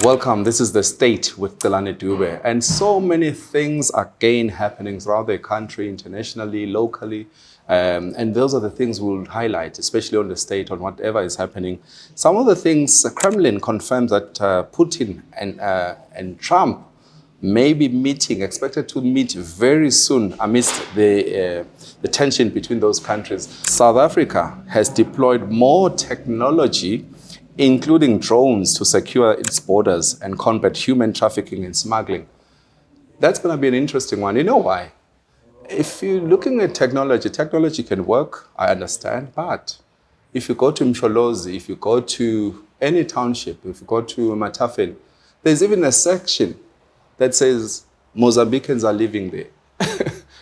Welcome. This is The State with Celani Dube. And so many things are again happening throughout the country, internationally, locally. And those are the things we'll highlight, especially on The State, on whatever is happening. Some of the things, Kremlin confirms that Putin and Trump may be expected to meet very soon amidst the tension between those countries. South Africa has deployed more technology, including drones, to secure its borders and combat human trafficking and smuggling. That's going to be an interesting one. You know why? If you're looking at technology can work, I understand, but if you go to Msholozi, if you go to any township, if you go to Matafel, there's even a section that says Mozambicans are living there.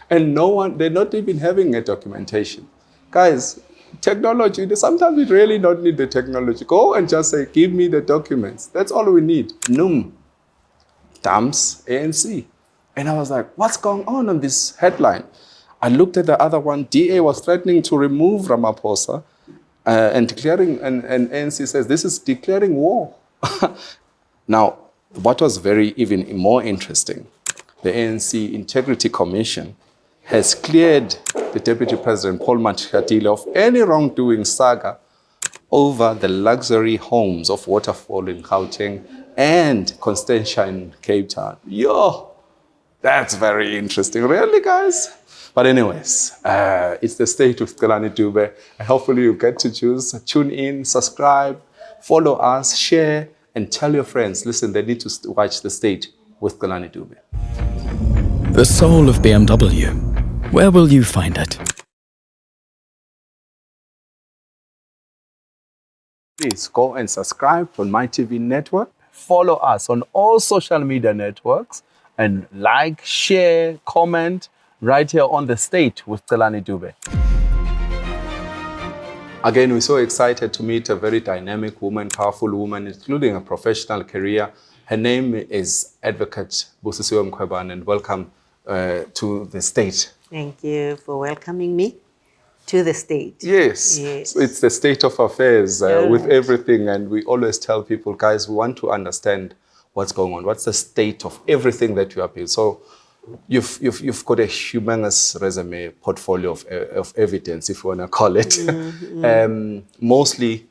And they're not even having a documentation. Guys, technology, sometimes we really don't need the technology. Go and just say, give me the documents. That's all we need. NUM dumps ANC. And I was like, what's going on this headline? I looked at the other one. DA was threatening to remove Ramaphosa and ANC says this is declaring war. Now, what was even more interesting, the ANC Integrity Commission has cleared the Deputy President, Paul Matjatile, of any wrongdoing saga over the luxury homes of Waterfall in Gauteng and Constantia in Cape Town. Yo, that's very interesting. Really, guys? But anyways, it's The State with Celani Dube. And hopefully you get to tune in, subscribe, follow us, share, and tell your friends, listen, they need to watch The State with Celani Dube. The soul of BMW. Where will you find it? Please go and subscribe on Mitv network. Follow us on all social media networks and like, share, comment right here on The State with Celani Dube. Again, we're so excited to meet a very dynamic woman, powerful woman, including a professional career. Her name is Advocate Busisiwe Mkhwebane, and welcome to The State. Thank you for welcoming me to The State. Yes. It's the state of affairs with everything, and we always tell people, guys, we want to understand what's going on. What's the state of everything that you appeal? So you've got a humongous resume, portfolio of evidence, if you want to call it. Mostly,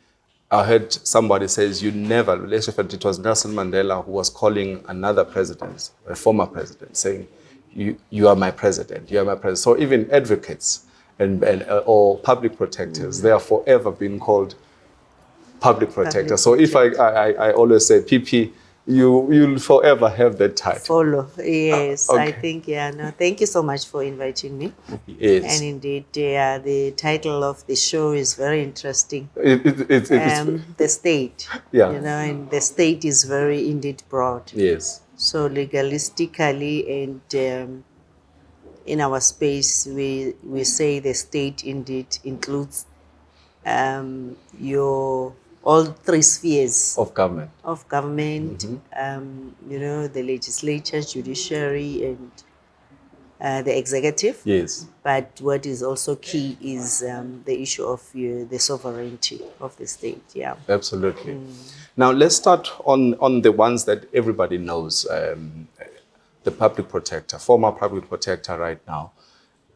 I heard somebody says it was Nelson Mandela who was calling another president, a former president, saying, you are my president, you are my president. So even advocates or public protectors, they are forever being called public protectors. So if I always say, PP, you'll forever have that title. Follow, yes. Okay. I think, thank you so much for inviting me. Yes. And indeed, the title of the show is very interesting. It's The State. Yeah. And the state is very indeed broad. Yes. So legalistically and in our space, we say the state indeed includes your all three spheres Of government. The legislature, judiciary, and the executive. Yes. But what is also key is the issue of the sovereignty of the state. Yeah. Absolutely. Now let's start on the ones that everybody knows. The public protector, former public protector right now.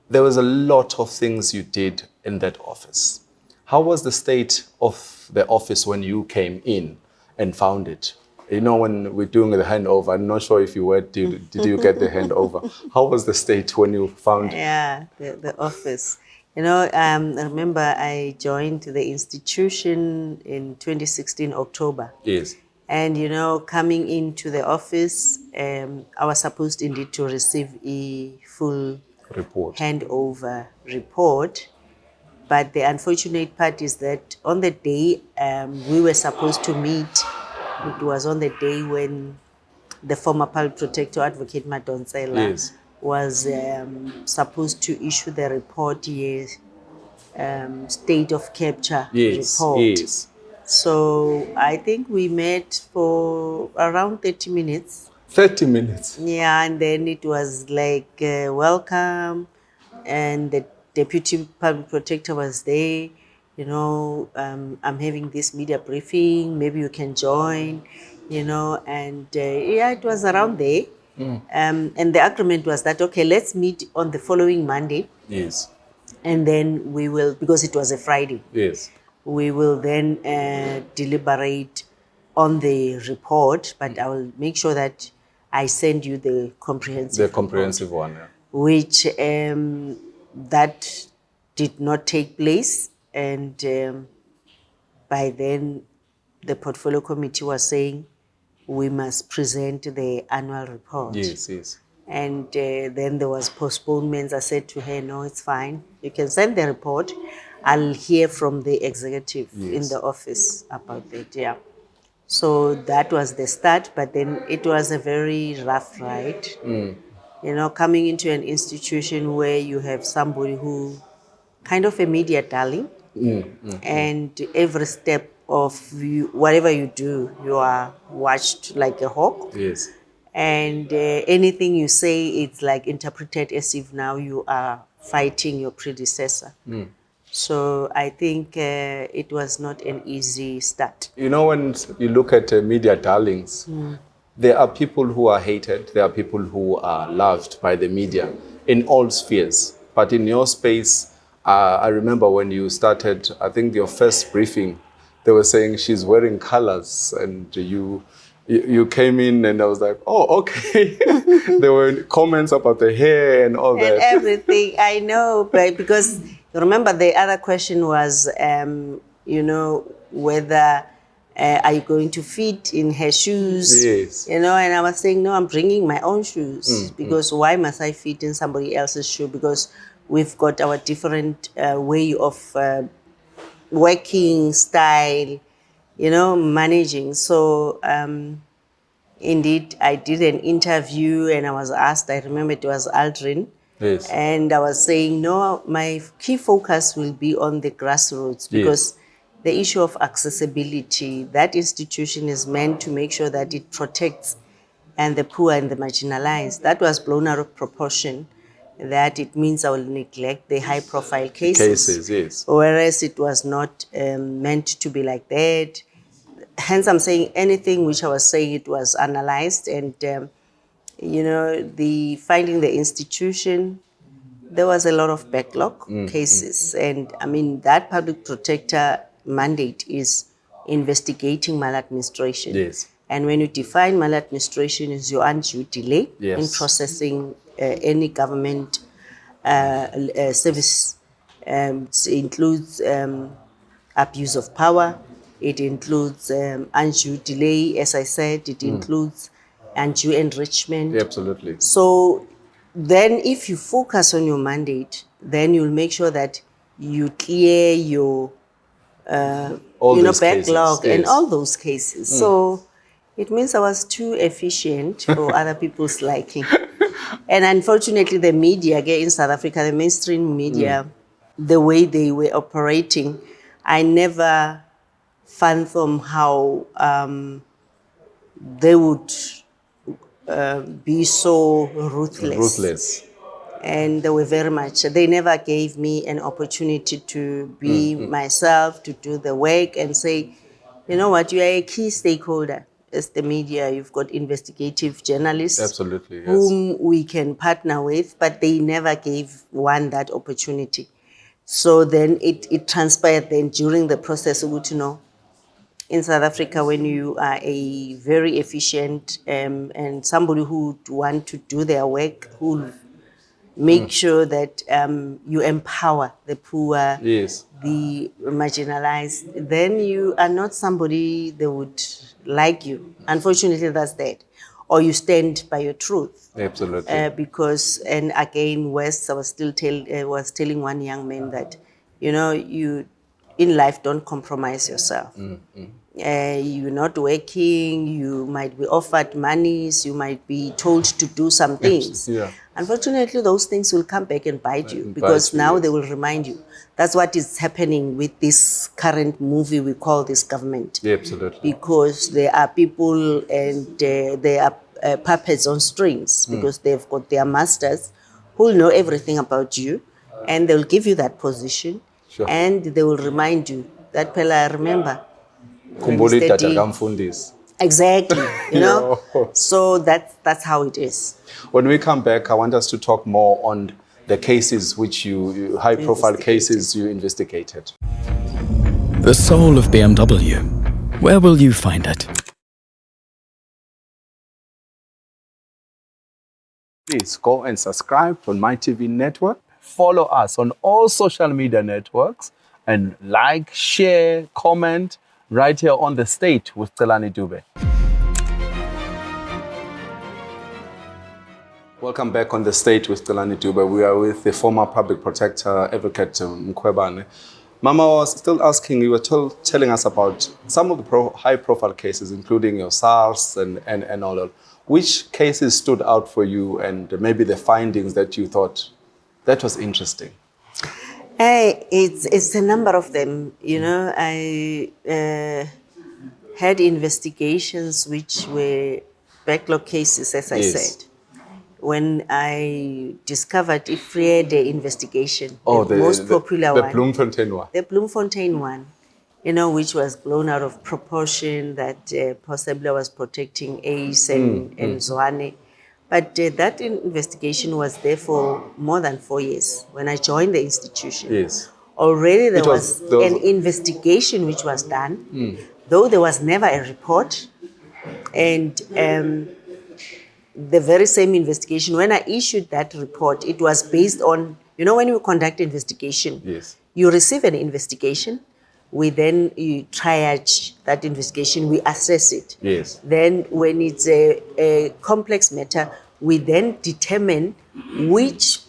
There was a lot of things you did in that office. How was the state of the office when you came in and found it? When we're doing the handover, I'm not sure if you were, did you get the handover? How was the state when you found it? Yeah, the office. I remember I joined the institution in 2016, October. Yes. And, coming into the office, I was supposed indeed to receive a full handover report. But the unfortunate part is that on the day we were supposed to meet, it was on the day when the former public protector, Advocate Busi, was supposed to issue the report, state of capture report. Yes. So I think we met for around 30 minutes. 30 minutes? Yeah, and then it was like, welcome, and the Deputy Public Protector was there. I'm having this media briefing, maybe you can join. and it was around there. And the agreement was that, okay, let's meet on the following Monday. Yes. And then we will, because it was a Friday. Yes. We will then deliberate on the report, but I will make sure that I send you the comprehensive one, yeah. which that did not take place. And by then, the portfolio committee was saying we must present the annual report. Yes, yes. And then there was postponements. I said to her, no, it's fine. You can send the report. I'll hear from the executive in the office about that, yeah. So that was the start, but then it was a very rough ride. Coming into an institution where you have somebody who kind of a media darling, and every step of you, whatever you do, you are watched like a hawk. Yes. And anything you say, it's like interpreted as if now you are fighting your predecessor. So I think it was not an easy start. When you look at media darlings, there are people who are hated, there are people who are loved by the media in all spheres. But in your space, I remember when you started, I think your first briefing, they were saying she's wearing colors, and you came in and I was like, oh, okay. There were comments about the hair and all that. And everything, I know, but because remember the other question was, whether are you going to fit in her shoes? Yes. And I was saying, no, I'm bringing my own shoes, because why must I fit in somebody else's shoe? Because we've got our different way of working style, managing. So indeed, I did an interview and I was asked, I remember it was Aldrin. Yes. And I was saying, no, my key focus will be on the grassroots, because the issue of accessibility, that institution is meant to make sure that it protects and the poor and the marginalized. That was blown out of proportion, that it means I will neglect the high profile cases. Yes. Whereas it was not meant to be like that. Hence, I'm saying anything which I was saying, it was analyzed, and the finding the institution, there was a lot of backlog cases. And I mean, that public protector mandate is investigating maladministration. Yes. And when you define maladministration, is your undue delay in Yes. processing any government service. It includes abuse of power. It includes undue delay, as I said. It includes undue enrichment. Absolutely. So then if you focus on your mandate, then you'll make sure that you clear your backlog and all those cases. So it means I was too efficient for other people's liking. And unfortunately, the media in South Africa, the mainstream media, the way they were operating, I never fathom how they would be so ruthless. And they were very much, they never gave me an opportunity to be myself, to do the work and say, you know what, you are a key stakeholder as the media. You've got investigative journalists. Absolutely, yes. Whom we can partner with, but they never gave one that opportunity. So then it transpired then during the process, in South Africa, when you are a very efficient and somebody who would want to do their work, who make sure that you empower the poor, the marginalized, then you are not somebody that would like you. Unfortunately, that's that. Or you stand by your truth. Absolutely. Because, and again, West, I was still telling one young man that, you in life don't compromise yourself. You're not working, you might be offered monies, you might be told to do some things. Unfortunately, those things will come back and bite you, because now they will remind you. That's what is happening with this current movie we call this government. Absolutely. Because there are people and they are puppets on strings, because they've got their masters who will know everything about you, and they'll give you that position, and they will remind you that, Pella, I remember. Exactly, you know. So that's how it is. When we come back, I want us to talk more on the cases which high-profile cases you investigated. The soul of BMW. Where will you find it? Please go and subscribe on Mitv network. Follow us on all social media networks and like, share, comment right here on The State with Celani Dube. Welcome back on The State with Celani Dube. We are with the former public protector, Advocate Mkhwebane. Mama was still asking, you were telling us about some of the high-profile cases, including your SARS and all that. Which cases stood out for you and maybe the findings that you thought that was interesting? It's a number of them. You know, I had investigations which were backlog cases, as I said. When I discovered the Friede investigation, the most popular one. The Bloemfontein one. The Bloemfontein one, you know, which was blown out of proportion, that possibly was protecting Ace and Zwane. But that investigation was there for more than 4 years when I joined the institution. Yes. Already there was an investigation which was done, though there was never a report. And the very same investigation, when I issued that report, it was based on, you know, when you conduct investigation, you receive an investigation, you triage that investigation, we assess it. Yes. Then when it's a complex matter, we then determine which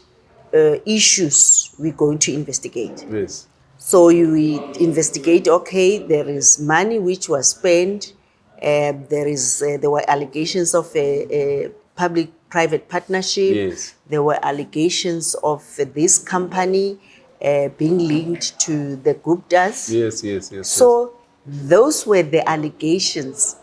issues we're going to investigate. Yes. So we investigate, okay, there is money which was spent, there were allegations of a public-private partnership. Yes. There were allegations of this company being linked to the Guptas. Yes. So those were the allegations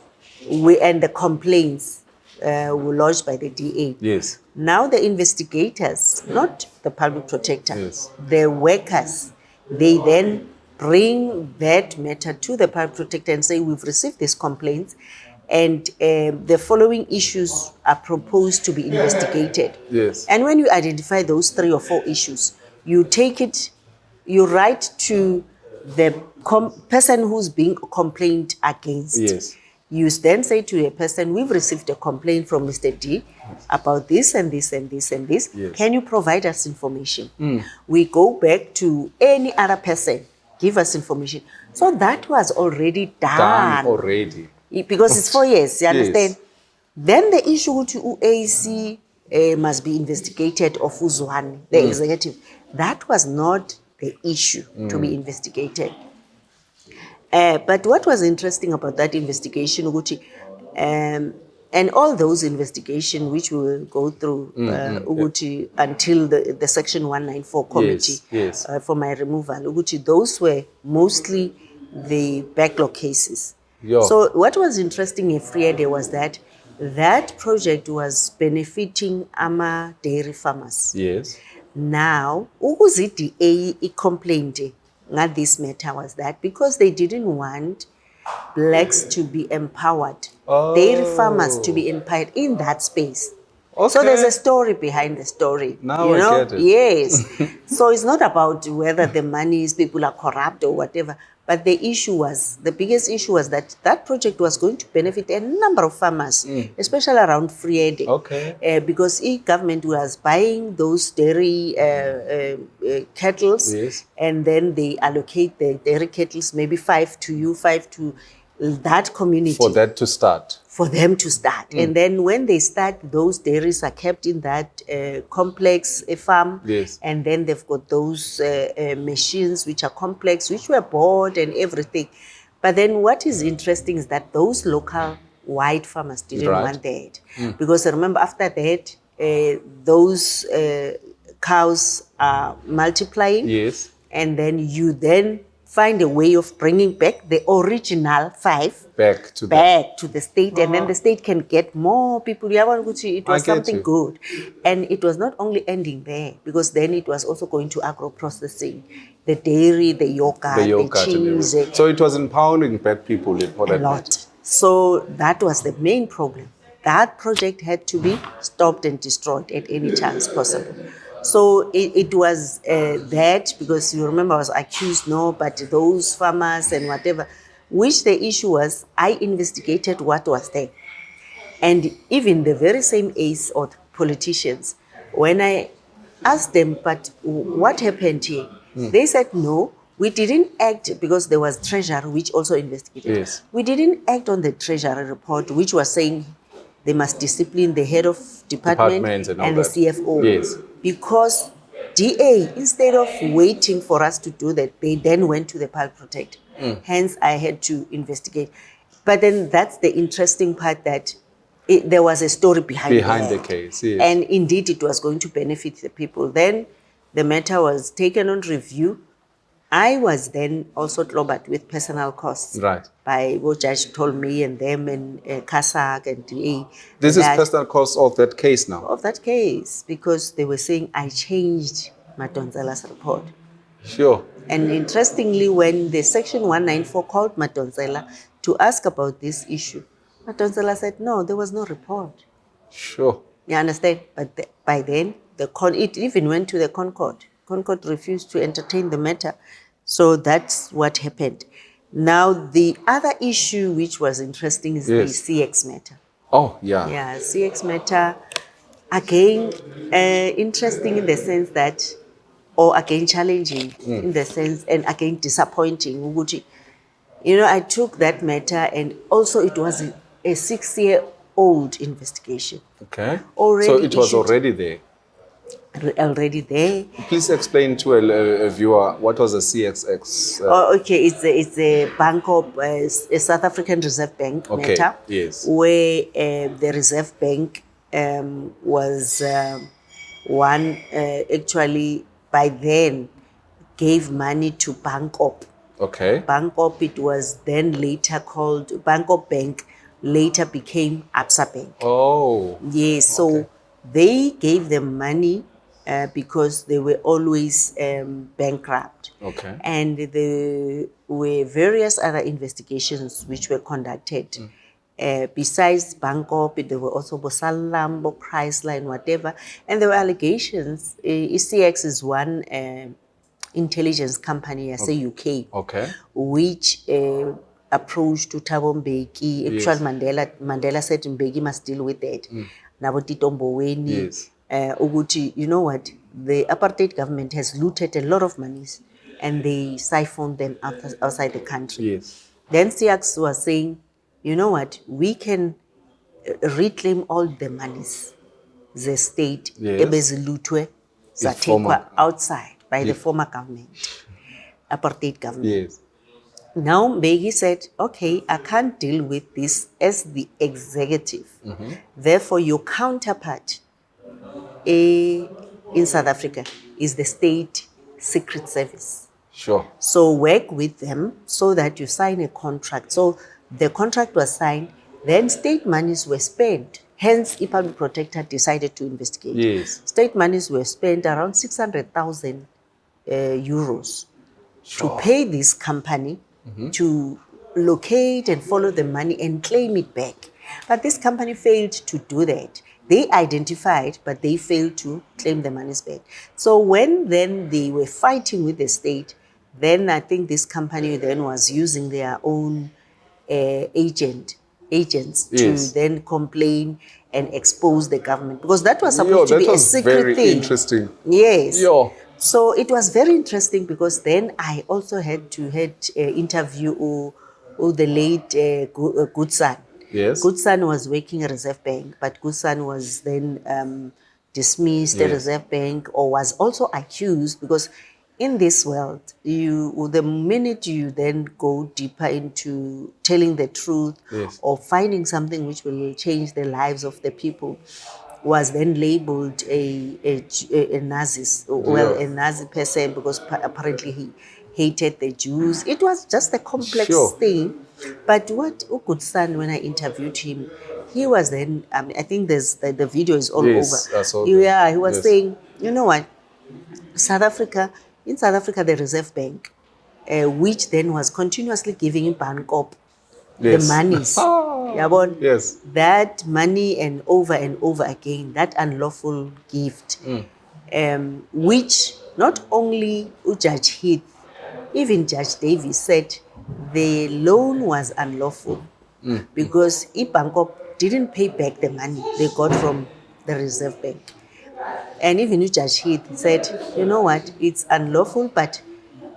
and the complaints were lodged by the DA. Yes. Now the investigators, not the public protector, the workers, they then bring that matter to the public protector and say, we've received these complaints and the following issues are proposed to be investigated. Yes. And when you identify those 3 or 4 issues, you take it, you write to the person who's being complained against. Yes. You then say to a person, we've received a complaint from Mr. D about this and this and this and this. Yes. Can you provide us information? We go back to any other person, give us information. So that was already done. Already. Because it's 4 years, you understand? Yes. Then the issue to UAC must be investigated of Uzwane, the executive. That was not the issue to be investigated. But what was interesting about that investigation, Uguti, and all those investigations which we will go through, Uguti, until the Section 194 committee for my removal, Uguti, those were mostly the backlog cases. So what was interesting in Friede was that project was benefiting AMA dairy farmers. Yes. Now, ukuzidi a complaint at this matter was that because they didn't want blacks to be empowered, dairy farmers to be empowered in that space. Okay. So there's a story behind the story. Now I get it. Yes. So it's not about whether the money is people are corrupt or whatever. But the biggest issue was that project was going to benefit a number of farmers, especially around Friede. Okay. Because government was buying those dairy cattle, and then they allocate the dairy cattle, maybe 5 to you, 5 to that community. For that to start. For them to start. And then when they start, those dairies are kept in that complex farm. Yes. And then they've got those machines which are complex, which were bought and everything. But then what is interesting is that those local white farmers didn't want that. Because remember, after that, those cows are multiplying. Yes. And then you find a way of bringing back the original 5 back to the state, and then the state can get more people. It was something good. And it was not only ending there, because then it was also going to agro-processing, the dairy, the yogurt, the cheese. So it was empowering black people for that. So that was the main problem. That project had to be stopped and destroyed at any chance possible. So it was that, because you remember I was accused, no, but those farmers and whatever, which the issue was, I investigated what was there. And even the very same ace or politicians, when I asked them, but what happened here? They said, no, we didn't act, because there was treasury which also investigated. Yes. We didn't act on the treasury report, which was saying they must discipline the head of department and the CFO. Yes. Because DA, instead of waiting for us to do that, they then went to the Pal Protect. Hence, I had to investigate. But then that's the interesting part, that there was a story behind the case. Yes. And indeed, it was going to benefit the people. Then the matter was taken on review. I was then also clobbered with personal costs. Right. By what Judge told me and them and Kasak and DA. This is personal costs of that case now? Of that case, because they were saying I changed Madonsela's report. Sure. And interestingly, when the Section 194 called Madonsela to ask about this issue, Madonsela said, no, there was no report. Sure. You understand? But by then, it even went to the Concord. Concord refused to entertain the matter. So that's what happened. Now, the other issue which was interesting is the CX matter. Oh, yeah. Yeah, CX matter, again, interesting in the sense that, or again challenging in the sense, and again disappointing. You know, I took that matter, and also it was a 6-year-old investigation. Okay. Already so it was already there. Already there. Please explain to a viewer what was a CXX. Okay, it's a Bankorp, a South African Reserve Bank matter. Yes. Where the Reserve Bank was one actually by then gave money to Bankorp. Okay. Bankorp, it was then later called Bankorp Bank, later became Absa Bank. Oh. Yes, so they gave them money because they were always bankrupt. Okay. And there were various other investigations which were conducted. Besides Bankorp, there were also Bosalambo, Chrysler, and whatever. And there were allegations. ECX is one intelligence company, I say UK, which approached to Thabo Mbeki. Actually, Mandela said Mbeki must deal with that. Nabotito Mboweni. Uguti, you know what? The apartheid government has looted a lot of monies and they siphoned them outside the country. Yes. Then CX was saying, you know what? We can reclaim all the monies the state ebezilutwe zatekwa outside by the former government, apartheid government. Yes. Now Mbeki said, okay, I can't deal with this as the executive. Therefore, your counterpart in South Africa is the State Secret Service. Sure. So work with them so that you sign a contract. So the contract was signed, then state monies were spent. Hence, Public Protector decided to investigate. Yes. State monies were spent around 600,000 euros to pay this company to locate and follow the money and claim it back. But this company failed to do that. They identified, but they failed to claim the monies back. So when then they were fighting with the state, then I think this company then was using their own agents to then complain and expose the government, because that was supposed to be a secret thing. Very interesting. Yes. So it was very interesting, because then I also had to interview the late Goodson. Yes. Goodson was working at Reserve Bank, but Goodson was then dismissed at Reserve Bank, or was also accused, because in this world, the minute you then go deeper into telling the truth or finding something which will change the lives of the people, was then labeled a Nazi, a Nazi person, because apparently he hated the Jews. It was just a complex thing. But what Ukutsan, when I interviewed him, he was then, I think the video is all over. I saw he was saying, you know what, in South Africa, the Reserve Bank, which then was continuously giving Bankorp Yes. the monies. Yabon, Yes. that money and over again, that unlawful gift, which not only Judge Heath, even Judge Davis said the loan was unlawful because Bankorp didn't pay back the money they got from the Reserve Bank. And even Judge Heath said, you know what, it's unlawful, but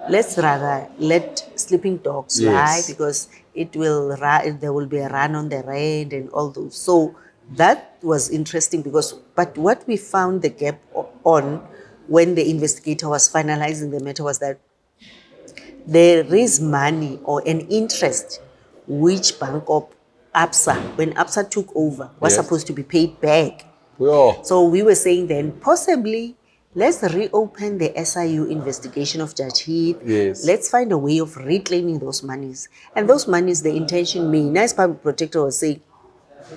let's rather let sleeping dogs lie because there will be a run on the rent and all those. So that was interesting but what we found the gap on when the investigator was finalizing the matter was that there is money or an interest which Bankorp, when ABSA took over, was supposed to be paid back. So we were saying then, possibly, let's reopen the SIU investigation of Judge Heath. Yes. Let's find a way of reclaiming those monies. And those monies, the intention may, nice public protector was saying,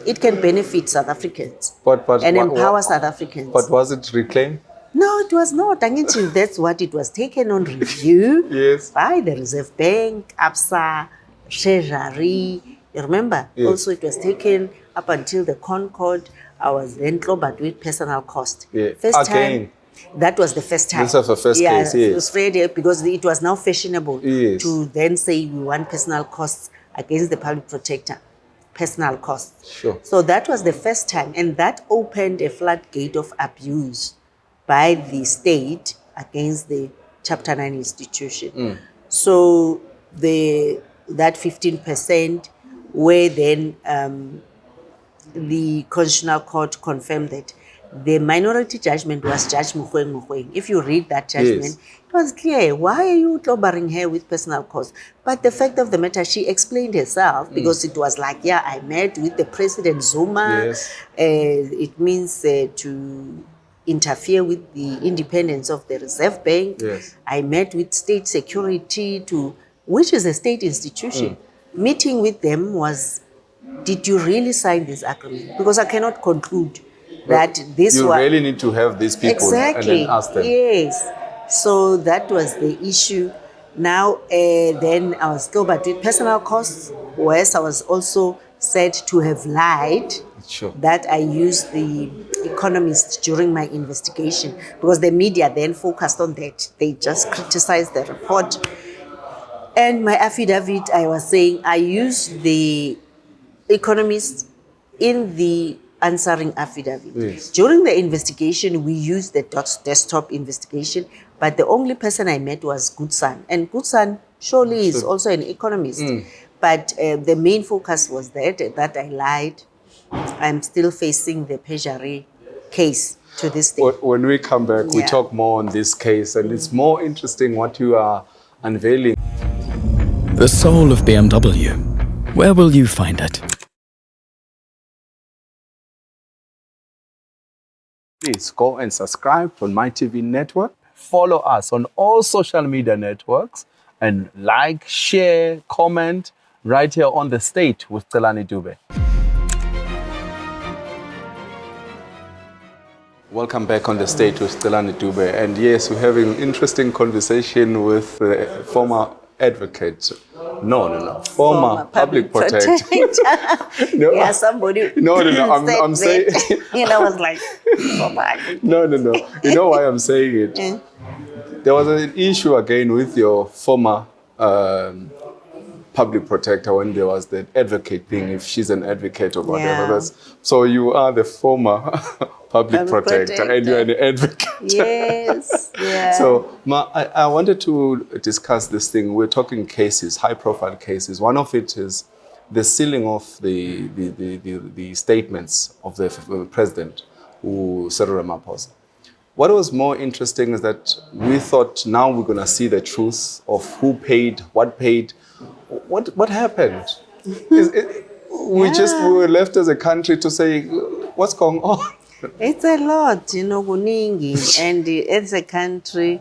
it can benefit South Africans and empower South Africans. But was it reclaimed? No, it was not. That's what it was taken on review Yes. by the Reserve Bank, ABSA, Treasury. You remember? Yes. Also, it was taken up until the Concord. I was then clubbed with personal cost. Yeah. First Again. time, that was the first time. This was the first case, yes. It was ready because it was now fashionable to then say we want personal costs against the public protector. Personal costs. Sure. So that was the first time, and that opened a floodgate of abuse by the state against the Chapter 9 institution. So that 15%, where then the Constitutional Court confirmed that the minority judgment was Judge Mkhwebane. If you read that judgment, it was clear. Why are you clobbering her with personal costs? But the fact of the matter, she explained herself because it was like, I met with the President Zuma. Yes. It means to interfere with the independence of the Reserve Bank. Yes. I met with state security which is a state institution. Meeting with them was, did you really sign this agreement? Because I cannot conclude that this you was... really need to have these people and then ask them. Yes. So that was the issue. Now, then I was still but with personal costs, whereas I was also said to have lied. Sure. That I used the Economist during my investigation because the media then focused on that. They just criticized the report. And my affidavit, I was saying I used the Economist in the answering affidavit. Yes. During the investigation, we used the desktop investigation, but the only person I met was Goodson. And Goodson surely is also an economist. But the main focus was that I lied. I'm still facing the perjury case to this day. When we come back, we talk more on this case, and it's more interesting what you are unveiling. The soul of BMW. Where will you find it? Please go and subscribe on Mitv network. Follow us on all social media networks and like, share, comment right here on The State with Celani Dube. Welcome back on The State with Celani Dube. And yes, we're having an interesting conversation with the former advocate. No. Former public protector. No. Yeah, somebody. No. I'm saying. I was like, No. You know why I'm saying it? There was an issue again with your former public protector when there was the advocate thing, if she's an advocate or whatever. Yeah. So you are the former public protector and you're an advocate. Yes. Yeah. So I wanted to discuss this thing. We're talking cases, high-profile cases. One of it is the sealing of the statements of the president, Cyril Ramaphosa. What was more interesting is that we thought now we're going to see the truth of who paid, what paid. What happened? We were left as a country to say, what's going on? It's a lot, Kuningi. And as a country,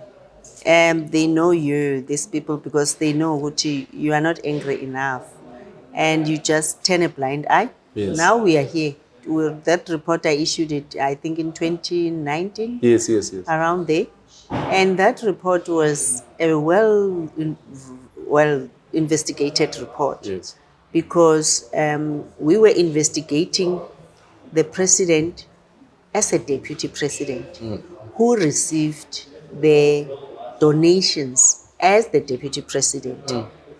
they know you, these people, because they know what you are not angry enough. And you just turn a blind eye. Yes. Now we are here. That report I issued it, I think in 2019. Yes. Around there. And that report was a well investigated report. Yes. because we were investigating the president as a deputy president who received the donations as the deputy president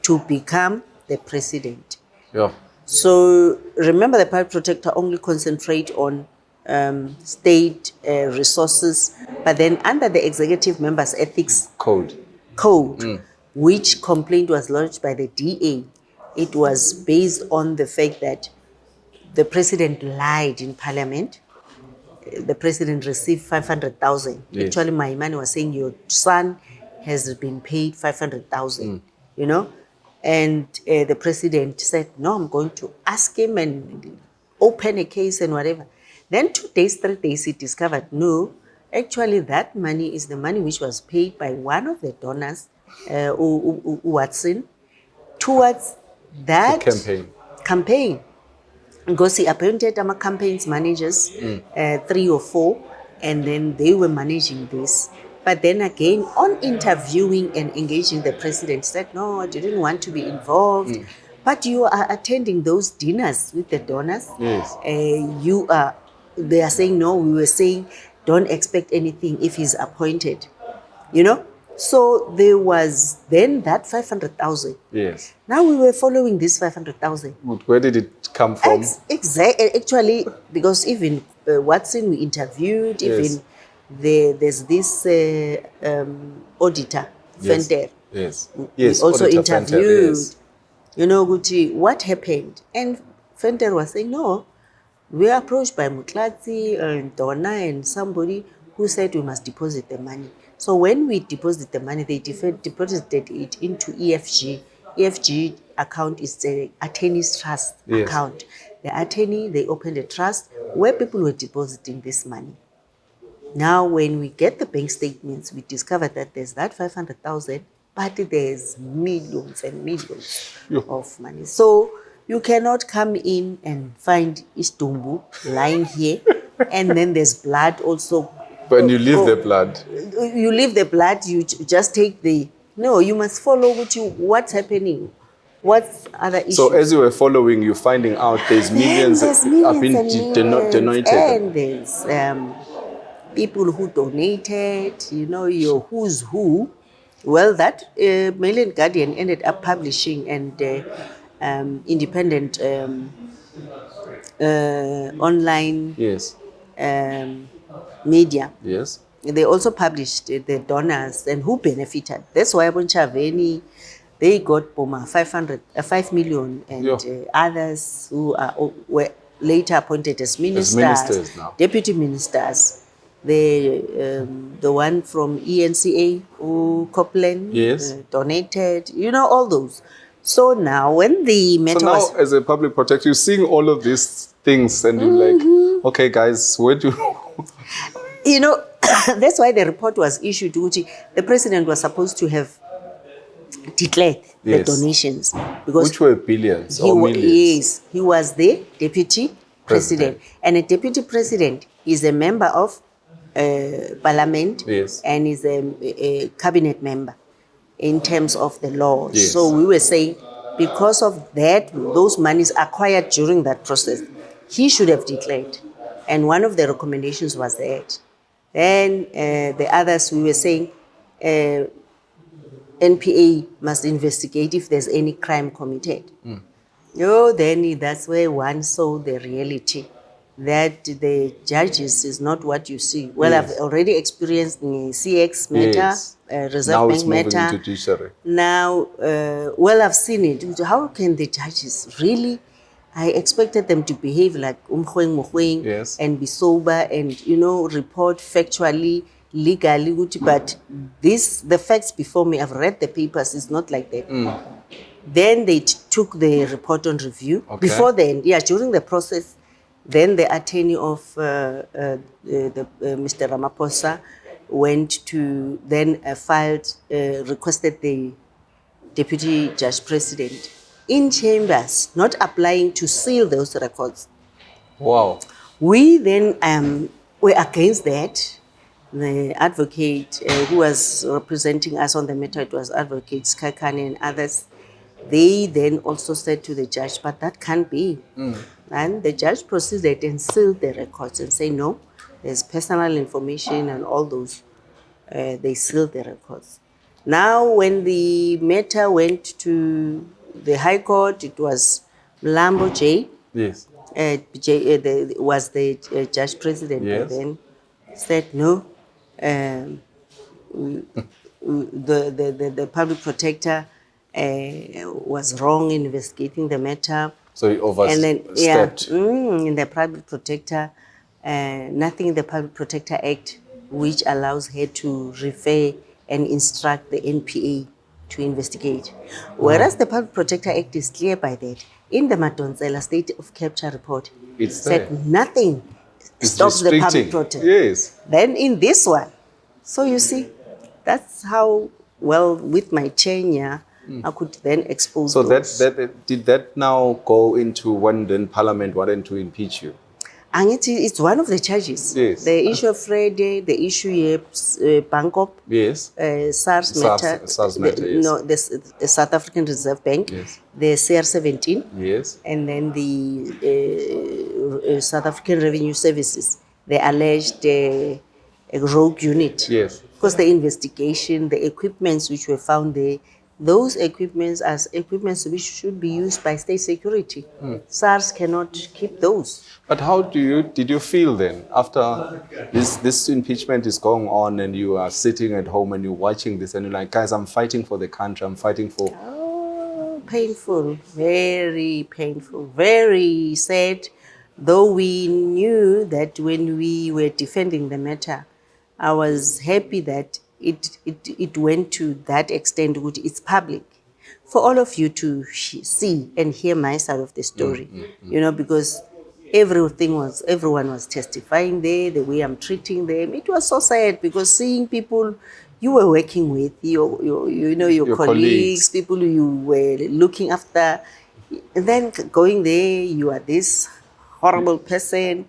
to become the president. Yeah. So remember, the public protector only concentrate on state resources, but then under the executive members ethics Code. which complaint was lodged by the DA, it was based on the fact that the president lied in parliament. The president received 500,000. Yes. Actually, my man was saying your son has been paid 500,000, you know? And the president said, no, I'm going to ask him and open a case and whatever. Then 2 days, 3 days, he discovered, no, actually that money is the money which was paid by one of the donors, Watson, towards that campaign. Because he appointed campaigns managers, 3 or 4, and then they were managing this. But then again, on interviewing and engaging, the president said, no, I didn't want to be involved. But you are attending those dinners with the donors. Yes. They are saying, no, we were saying, don't expect anything if he's appointed, you know? So there was then that 500,000. Yes. Now we were following this 500,000. Where did it come from? Exactly. Actually, because even Watson we interviewed, Yes. even there's this auditor, Yes. Fender. Yes. We Yes. also Auditor interviewed, Fender, yes. you know, Guti, what happened? And Fender was saying, no, we were approached by Mutlatsi and Donna and somebody who said we must deposit the money. So when we deposit the money, they deposited it into EFG. EFG account is the attorney's trust account. The attorney, they opened a trust where people were depositing this money. Now, when we get the bank statements, we discover that there's that 500,000, but there's millions and millions of money. So you cannot come in and find Istumbu lying here, and then there's blood also. When you leave the blood. You leave the blood, you just take the... No, you must follow what's happening. What's other issues? So as you were following, you're finding out there's millions have been donated. And there's people who donated, you know, your who's who. Well, that Mail and Guardian ended up publishing and independent online media. Yes. They also published the donors and who benefited. That's why Bonchaveni, they got Boma 5 million, and others who were later appointed as ministers now. Deputy ministers. The one from ENCA who Copeland donated, you know, all those. So now when the matter was... So now as a public protector, you're seeing all of these things and you're like, okay guys, where do you know, that's why the report was issued. The president was supposed to have declared the donations. Because which were billions or millions. Yes, he was the deputy president. And a deputy president is a member of parliament and is a cabinet member in terms of the law. Yes. So we were saying, because of that, those monies acquired during that process, he should have declared. And one of the recommendations was that. Then the others, we were saying, NPA must investigate if there's any crime committed. Then that's where one saw the reality, that the judges is not what you see. Well, I've already experienced the CX matter, Reserve Bank matter. Judiciary. Now, well, I've seen it. How can the judges really? I expected them to behave like Mkhwebane and be sober and, you know, report factually, legally. But the facts before me, I've read the papers, it's not like that. Then they took the report on review. Before then, during the process, then the attorney of Mr. Ramaphosa went to, then requested the deputy judge president in chambers, not applying to seal those records. Wow. We then were against that. The advocate who was representing us on the matter, it was Advocate Skakani and others, They then also said to the judge, but that can't be. And the judge proceeded and sealed the records and say, no, there's personal information and all those. They sealed the records. Now, when the matter went to the High Court, it was Mlambo J. Yes. Was the judge president by Yes. then, said no. The public protector was wrong in investigating the matter. So he overstepped. In the public protector, nothing in the Public Protector Act which allows her to refer and instruct the NPA to investigate. Whereas the Public Protector Act is clear by that. In the Madonsela State of Capture report, it said nothing stops the public protector. Yes. Then in this one, so you see, that's how, well, with my tenure, I could then expose So those. did that now go into when then Parliament wanted to impeach you? And it's one of the charges. Yes. The issue of Friday, the issue here, Bankorp, Yes. SARS matter, SARS matter, yes. the South African Reserve Bank, Yes. the CR17, Yes. and then the South African Revenue Services, the alleged rogue unit. Yes. Because the investigation, the equipments which were found there, those equipments as equipments which should be used by state security. SARS cannot keep those. But how did you feel then after this impeachment is going on and you are sitting at home and you're watching this and you're like, guys, I'm fighting for the country, I'm fighting for... Oh, painful, very painful, very sad. Though we knew that when we were defending the matter, I was happy that it went to that extent, which it's public, for all of you to see and hear my side of the story. You know, because everyone was testifying there, the way I'm treating them. It was so sad because seeing people you were working with, your colleagues, people you were looking after, and then going there, you are this horrible person,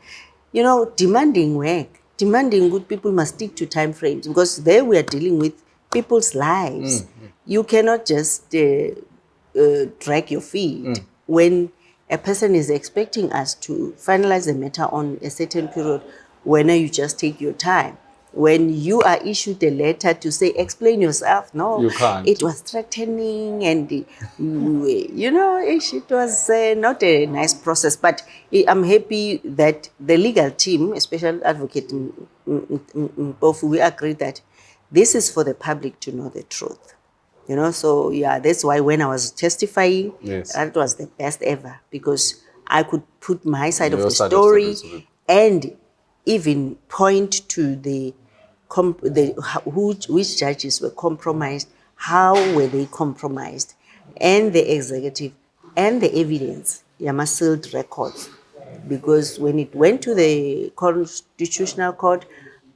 you know, demanding work. Demanding good people must stick to time frames because there we are dealing with people's lives. You cannot just drag your feet when a person is expecting us to finalize the matter on a certain period. When you just take your time. When you are issued a letter to say, explain yourself, no, you can't. It was threatening and, you know, it was not a nice process. But I'm happy that the legal team, especially Advocate Busi, we agree that this is for the public to know the truth. You know, so yeah, that's why when I was testifying, yes, that was the best ever because I could put my side of the story and even point to which judges were compromised, how were they compromised, and the executive and the evidence, sealed records. Because when it went to the Constitutional Court,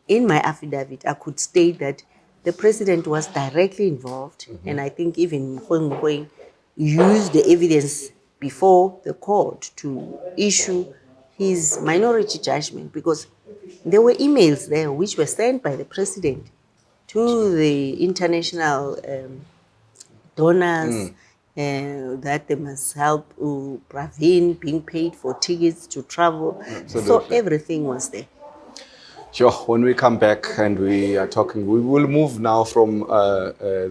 in my affidavit, I could state that the president was directly involved, and I think even Mkhwebane used the evidence before the court to issue his minority judgment because there were emails there which were sent by the president to the international donors that they must help Pravin being paid for tickets to travel. So everything was there. Sure. When we come back and we are talking, we will move now from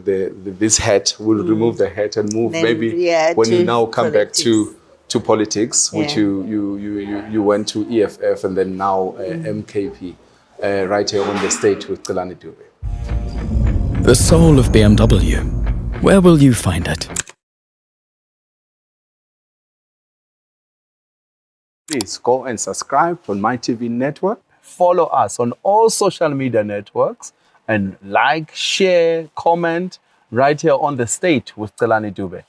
this hat. We'll remove the hat and move then, when you now come politics. Back to politics, which you went to EFF and then now MKP, right here on the stage with Celani Dube. The soul of BMW. Where will you find it? Please go and subscribe on Mitv network. Follow us on all social media networks and like, share, comment right here on the stage with Celani Dube.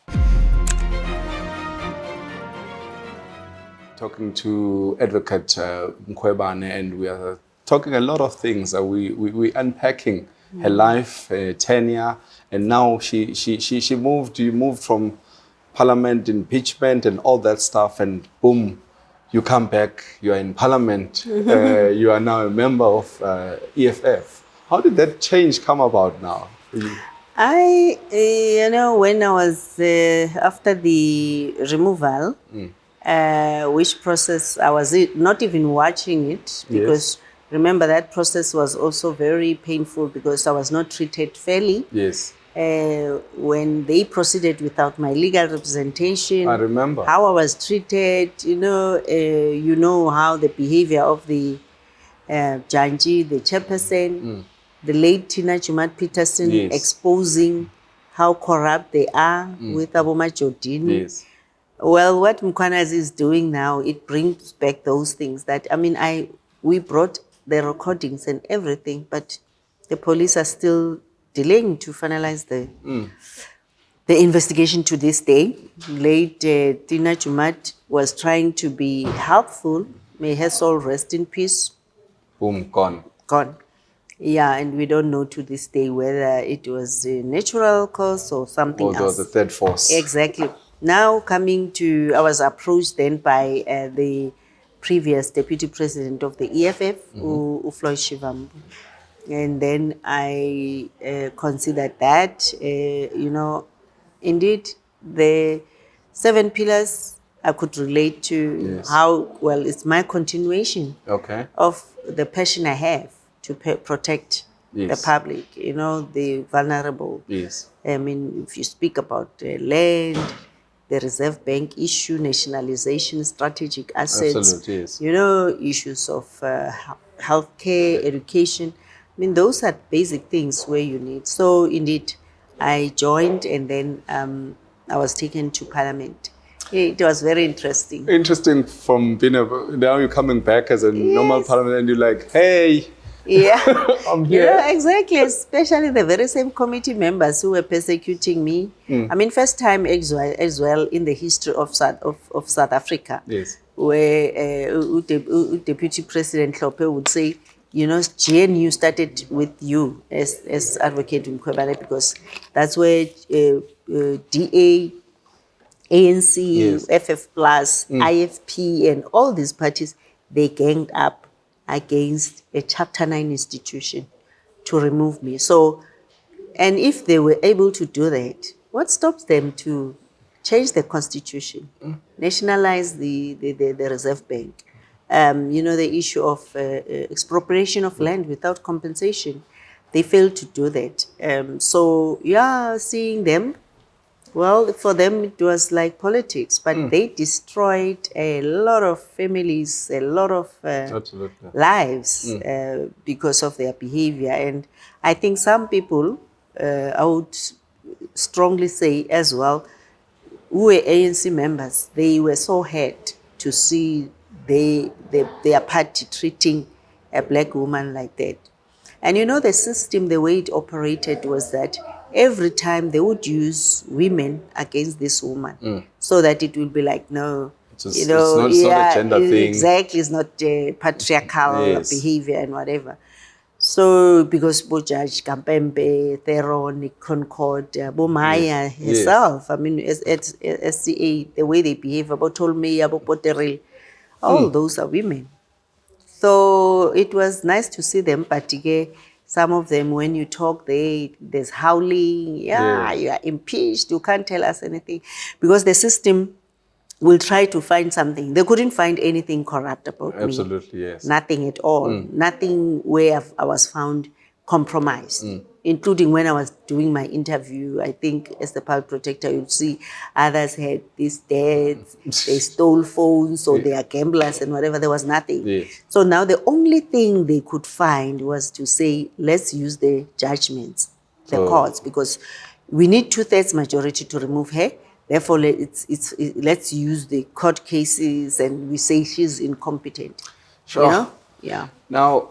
Talking to Advocate Mkhwebane, and we are talking a lot of things. We unpacking her life, her tenure, and now you moved from Parliament, impeachment, and all that stuff, and boom. You come back, you are in Parliament, you are now a member of EFF. How did that change come about now? When I was after the removal, which process I was not even watching it, because remember that process was also very painful because I was not treated fairly. Yes. When they proceeded without my legal representation, I remember how I was treated. You know how the behavior of the Janji, the chairperson, the late Tina Chumat Peterson, exposing how corrupt they are with Aboma Jodini. Yes. Well, what Mkhwanazi is doing now, it brings back those things that, we brought the recordings and everything, but the police are still delaying to finalize the investigation to this day. Late Tina Chumat was trying to be helpful. May her soul rest in peace. Boom, gone. Gone. Yeah, and we don't know to this day whether it was a natural cause or something else. Or the third force. Exactly. Now I was approached then by the previous deputy president of the EFF, Ufloy Shivambu. And then I considered that, indeed, the 7 pillars I could relate to how, well, it's my continuation of the passion I have to protect the public, the vulnerable. Yes. If you speak about land, the Reserve Bank issue, nationalization, strategic assets, absolutely, yes. Issues of healthcare, education. Those are basic things where you need. So indeed, I joined and then I was taken to Parliament. It was very interesting. Interesting from being now you're coming back as a normal Parliament and you're like, hey, yeah, I'm here. Exactly. Especially the very same committee members who were persecuting me. First time as well in the history of South Africa. Yes. Where Deputy President Hlophe would say, GNU started with you as Advocate Mkhwebane, because that's where DA, ANC, FF Plus, IFP, and all these parties, they ganged up against a Chapter 9 institution to remove me. So, and if they were able to do that, what stops them to change the constitution, nationalize the Reserve Bank? The issue of expropriation of land without compensation, they failed to do that. Seeing them, well, for them it was like politics, but they destroyed a lot of families, a lot of lives because of their behavior. And I think some people, I would strongly say as well, who were ANC members, they were so hurt to see their party treating a black woman like that. And the system, the way it operated was that every time they would use women against this woman, so that it will be like, no, it's not a gender thing. Exactly, it's not patriarchal behavior and whatever. So, because Judge Kampembe, Theron, Concord, Bomaya herself, as SCA, the way they behave, about Tolme, about Potteril, all those are women. So it was nice to see them, but some of them, when you talk, there's howling, you are impeached, you can't tell us anything. Because the system will try to find something. They couldn't find anything corrupt about me. Absolutely, yes. Nothing at all. Nothing where I was found compromised. Including when I was doing my interview, I think as the public protector, you'd see others had these debts, they stole phones, or they are gamblers and whatever. There was nothing. Yes. So now the only thing they could find was to say, let's use the judgments, the courts, because we need 2/3 majority to remove her. Therefore, let's use the court cases and we say she's incompetent. Sure. Yeah. Now,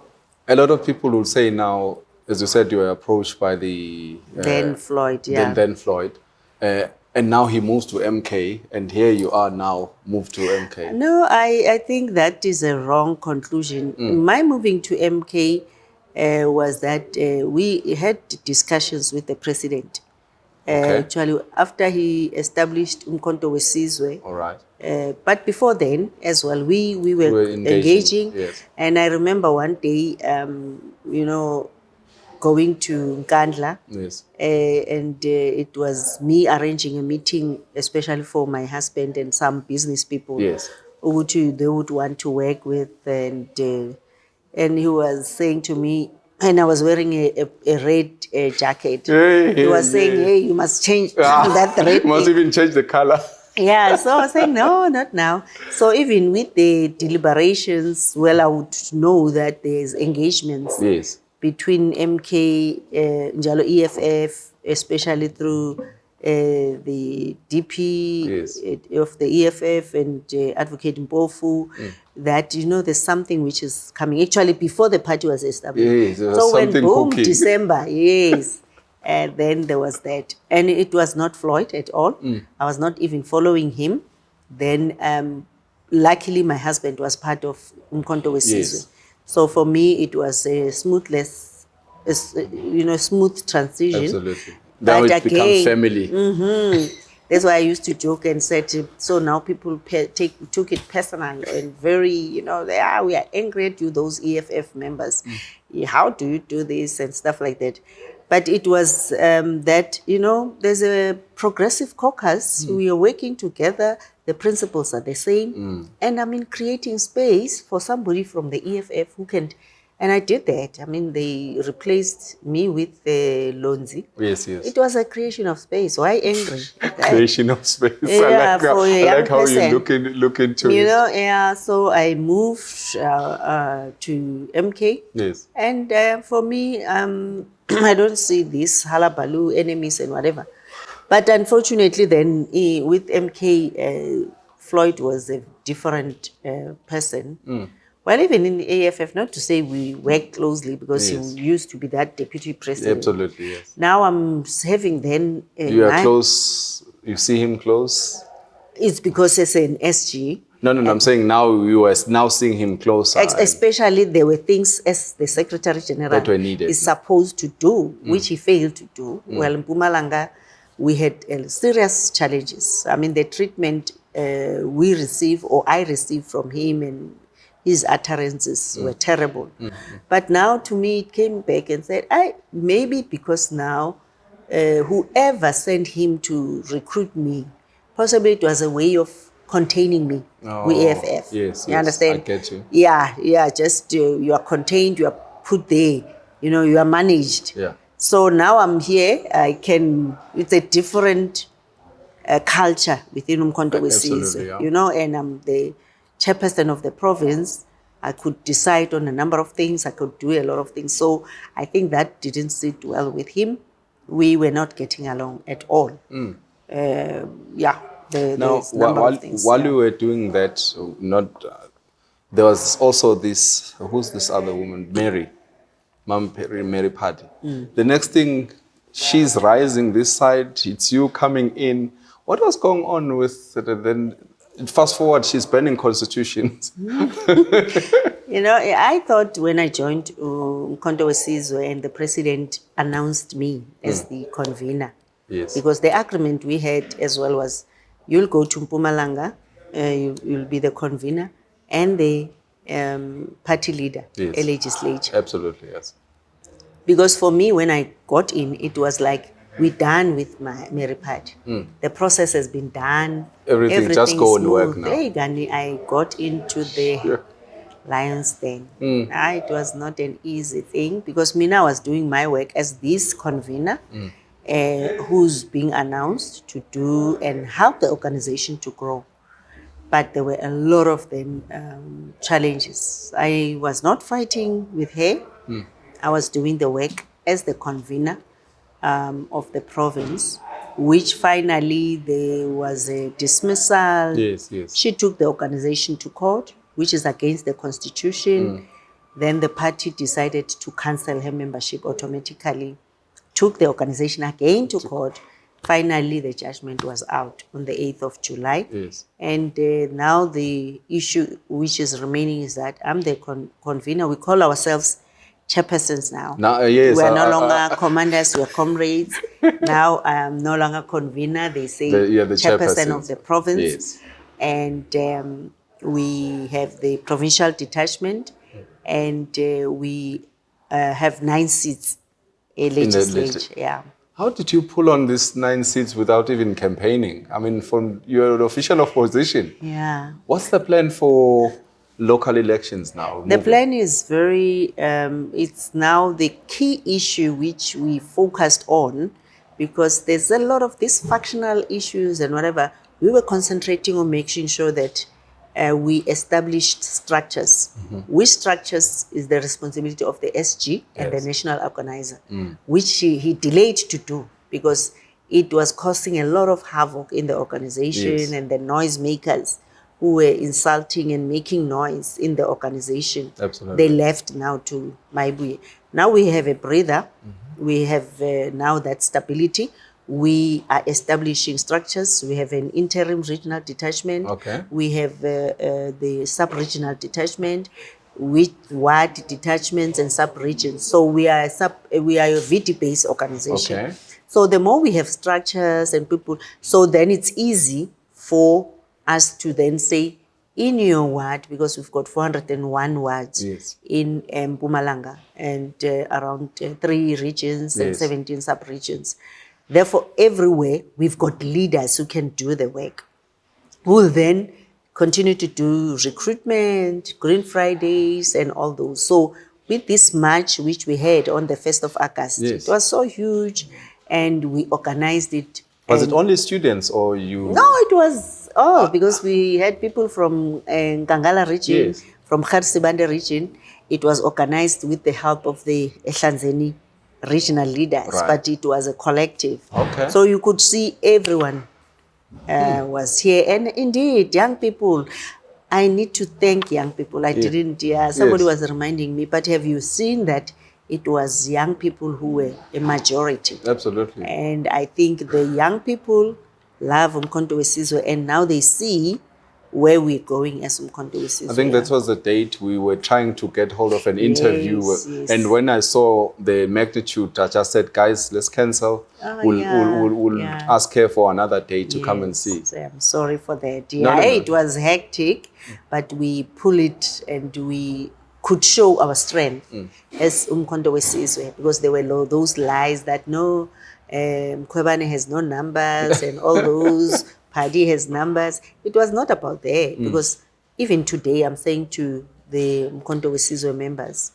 a lot of people will say now, as you said, you were approached by the... then Floyd, Then Floyd. And now he moves to MK, and here you are now moved to MK. No, I think that is a wrong conclusion. My moving to MK was that we had discussions with the president. Actually, after he established Umkhonto Wesizwe. All right. But before then, as well, we were engaging. Yes. And I remember one day, going to Nkandla. Yes. And it was me arranging a meeting, especially for my husband and some business people. Yes. Who they would want to work with. And he was saying to me, and I was wearing a red jacket. He was saying, hey, you must change that red You must thing. even change the color. Yeah, so I was saying, no, not now. So even with the deliberations, well, I would know that there's engagements Yes. between MK, Njalo EFF, especially through the DP Yes. of the EFF and Advocate Mpofu, that, there's something which is coming. Actually, before the party was established. Yes, there was so when, something boom, cooking. December, yes. And then there was that. And it was not Floyd at all. I was not even following him. Then, luckily, my husband was part of Umkhonto Wesizwe. Yes. So for me, it was a smooth transition. Absolutely. Now But it becomes family. That's why I used to joke and said, so now people took it personal and very, we are angry at you, those EFF members. How do you do this and stuff like that? But it was that, there's a progressive caucus. We are working together. The principles are the same. And creating space for somebody from the EFF who can. And I did that. They replaced me with Lonzi. Yes, yes. It was a creation of space. Why angry? Creation of space. Yeah, I like how you look into it. So I moved to MK. Yes. And for me, I don't see this halabaloo, enemies and whatever. But unfortunately then, with MK, Floyd was a different person. Well, even in the AFF, not to say we work closely because Yes. he used to be that deputy president. Absolutely, yes. Now I'm having then... You are close, you see him close? It's because it's an SG. No, I'm saying now you are now seeing him closer. Especially there were things as the Secretary General that were needed. is supposed to do, which he failed to do. Well, in Mpumalanga, we had serious challenges. The treatment we receive or I received from him and his utterances were terrible. But now to me it came back and said, maybe because now whoever sent him to recruit me, possibly it was a way of containing me with AFF. Yes, you understand? I get you. Yeah, just you are contained, you are put there, you are managed. Yeah. So now I'm here, it's a different culture within Umkhonto Wesizwe, and I'm the chairperson of the province. I could decide on a number of things. I could do a lot of things. So I think that didn't sit well with him. We were not getting along at all. While you were doing that, there was also this, who's this other woman? Mary Party. The next thing, she's rising this side, it's you coming in. What was going on with then? Fast forward, she's burning constitutions. I thought when I joined Umkhonto Wesizwe and the president announced me as the convener. Yes. Because the agreement we had as well was, you'll go to Mpumalanga, you'll be the convener and the party leader, yes. a legislature. Absolutely, yes. Because for me, when I got in, it was like, we're done with my Mary Party. The process has been done. Everything just go and work now. I got into the Lions Den. It was not an easy thing because Mina was doing my work as this convener who's being announced to do and help the organization to grow. But there were a lot of them challenges. I was not fighting with her. I was doing the work as the convener of the province, which finally there was a dismissal. Yes. She took the organization to court, which is against the constitution. Then the party decided to cancel her membership automatically, took the organization again to court. Finally, the judgment was out on the 8th of July. Yes. And now the issue which is remaining is that I'm the convener. We call ourselves chairpersons now. Yes, we are no longer commanders, we are comrades. Now I am no longer convener. They say the chairperson of the province. Yes. And we have the provincial detachment, and we have 9 seats legislature. Yeah. How did you pull on these 9 seats without even campaigning? I mean, you're an official opposition. Yeah. What's the plan for local elections now? The plan is very, it's now the key issue which we focused on, because there's a lot of these factional issues and whatever. We were concentrating on making sure that we established structures. Which structures is the responsibility of the SG and the national organizer, which he delayed to do because it was causing a lot of havoc in the organization and the noisemakers who were insulting and making noise in the organization. Absolutely. They left now to Maibuye. Now we have a breather. We have now that stability. We are establishing structures. We have an interim regional detachment. Okay. We have the sub-regional detachment with ward detachments and sub-regions. So we are a VT-based organization. Okay. So the more we have structures and people, so then it's easy for us to then say, in your ward, because we've got 401 wards in Mpumalanga and around 3 regions and 17 sub-regions. Therefore, everywhere, we've got leaders who can do the work, who will then continue to do recruitment, Green Fridays, and all those. So with this march, which we had on the 1st of August, it was so huge, and we organized it. Was it only students or you? No, it was all, because we had people from Nkangala region, from Kharsibande region. It was organized with the help of the Ehlanzeni regional leaders, but it was a collective. Okay. So you could see everyone was here. And indeed, young people, I need to thank young people. I didn't, somebody was reminding me, but have you seen that it was young people who were a majority? Absolutely. And I think the young people love Umkhonto weSizwe, and now they see where we're going as Umkhonto weSizwe. I think that was the date we were trying to get hold of an interview. And when I saw the magnitude, I just said, guys, let's cancel. We'll ask her for another day to come and see. So I'm sorry for that. No. It was hectic, but we pull it and we could show our strength as Umkhonto weSizwe, because there were those lies that no, Mkhwebane has no numbers and all those. Party has numbers. It was not about that, because even today I'm saying to the Umkhonto weSizwe members,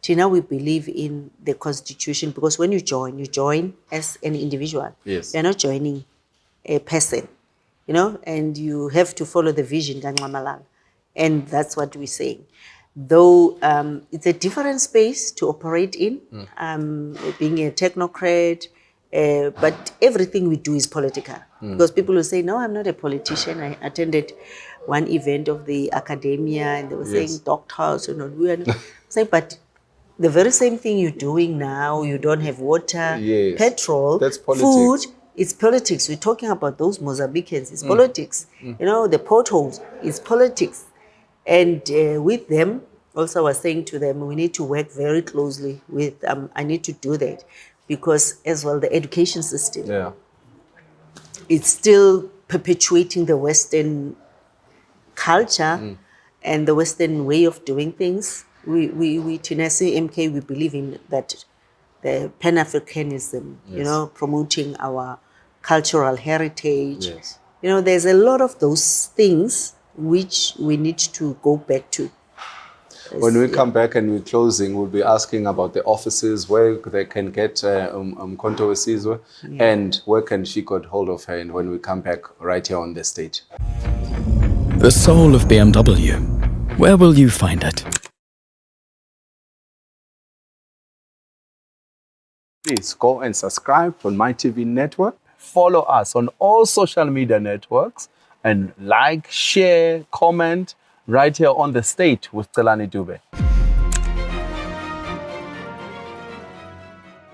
Tina, we believe in the constitution, because when you join as an individual. Yes. You're not joining a person, and you have to follow the vision, and that's what we're saying. Though it's a different space to operate in, being a technocrat, but everything we do is political. Because people will say, no, I'm not a politician. I attended one event of the academia and they were saying doctors, we are saying, but the very same thing you're doing now, you don't have water, petrol, that's food, it's politics. We're talking about those Mozambicans, it's politics. The potholes, it's politics. And with them, also I was saying to them, we need to work very closely with, I need to do that, because as well, the education system, it's still perpetuating the Western culture and the Western way of doing things. We Tinesi MK, we believe in that, the Pan-Africanism, promoting our cultural heritage. There's a lot of those things which we need to go back to. When we come back and we're closing, we'll be asking about the offices, where they can get Umkhonto weSizwe, and where can she get hold of her, and when we come back right here on the stage. The soul of BMW. Where will you find it? Please go and subscribe on Mitv network. Follow us on all social media networks, and like, share, comment right here on the stage with Celani Dube.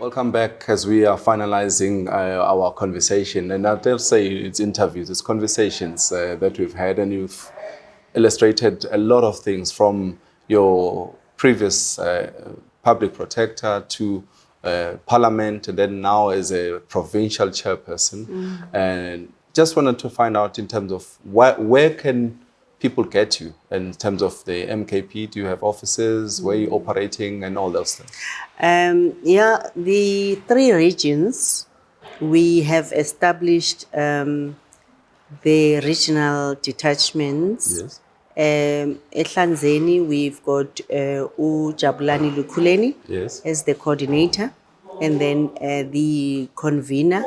Welcome back as we are finalizing our conversation. And I dare say it's interviews, it's conversations that we've had, and you've illustrated a lot of things from your previous public protector to parliament, and then now as a provincial chairperson. And just wanted to find out in terms of where can people get you in terms of the MKP? Do you have offices? Where are you operating and all those things? Yeah, the 3 regions, we have established the regional detachments. Yes. Ehlanzeni, we've got Ujabulani Lukhuleni Yes. as the coordinator. And then the convener,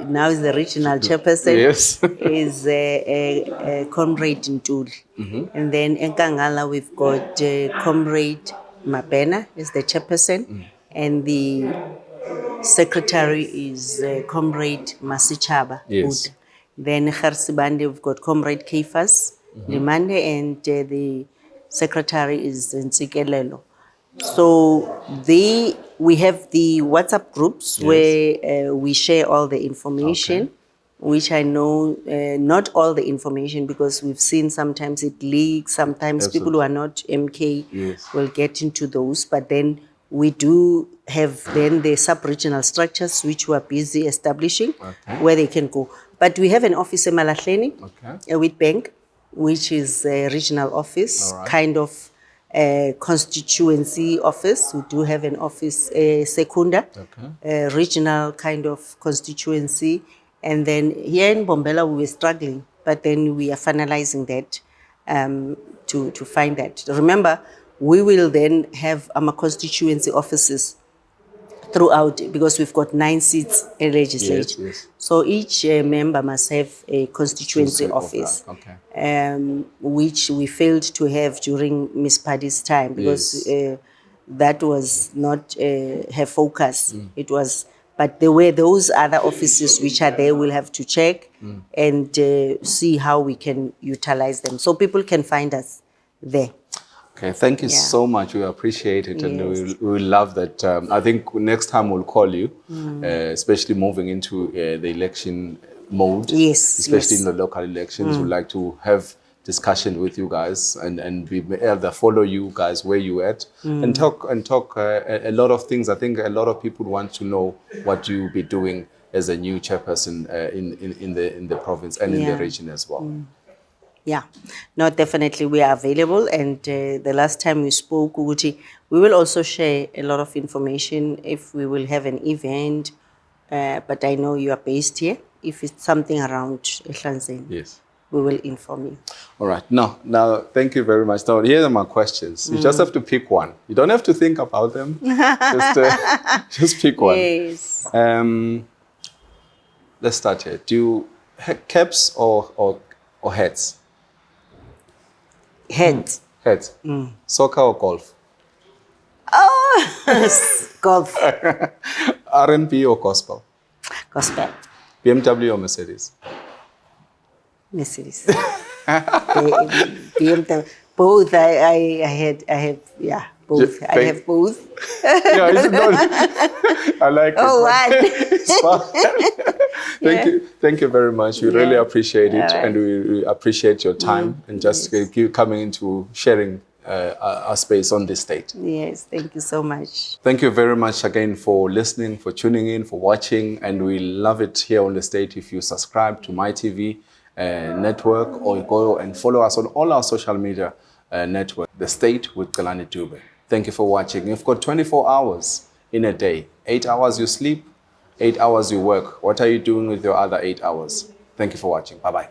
now is the regional chairperson, Yes. is Comrade Ntuli. And then in Kangala, we've got Comrade Mabena is the chairperson. And the secretary is Comrade Masichaba. Yes. Uda. Then Kharsibande, we've got Comrade Keifas Limande, and the secretary is Ntsikelelo. So we have the WhatsApp groups where we share all the information, which I know not all the information, because we've seen sometimes it leaks, sometimes people who are not MK will get into those, but then we do have then the sub-regional structures which we are busy establishing where they can go. But we have an office in Malahleni, with Bank, which is a regional office, kind of constituency office. We do have an office, Secunda, a regional kind of constituency. And then here in Bombela, we were struggling, but then we are finalizing that to find that. Remember, we will then have our constituency offices throughout, because we've got 9 seats in legislature. Yes. So each member must have a constituency office, which we failed to have during Ms. Paddy's time, because that was not her focus. It was, but there were those other offices which are there. We'll have to check and see how we can utilize them, so people can find us there. Okay, thank you so much. We appreciate it, and we love that. I think next time we'll call you, especially moving into the election mode. Yes, especially in the local elections. We'd like to have discussion with you guys and be able to follow you guys where you at and talk a lot of things. I think a lot of people want to know what you'll be doing as a new chairperson in the province and in the region as well. Yeah, no, definitely we are available. And the last time we spoke, Uguti, we will also share a lot of information if we will have an event. But I know you are based here. If it's something around Ehlanzeni, yes, we will inform you. All right. Now, thank you very much. Now, here are my questions. You just have to pick one. You don't have to think about them. Just pick one. Yes. Let's start here. Do you caps or hats? Heads. Hats. Soccer or golf? Oh, golf. R&B or gospel? Gospel. BMW or Mercedes? Mercedes. BMW. Both. I have both. I have both. Yeah, it's not. I like it. Oh, one. Thank you very much. We really appreciate it, and we appreciate your time and just keep coming into sharing our space on this state. Yes, thank you so much. Thank you very much again for listening, for tuning in, for watching, and we love it here on the state. If you subscribe to MyTV network, or go and follow us on all our social media network, The State with Celani Dube. Thank you for watching. You've got 24 hours in a day. 8 hours you sleep, 8 hours you work. What are you doing with your other 8 hours? Thank you for watching. Bye-bye.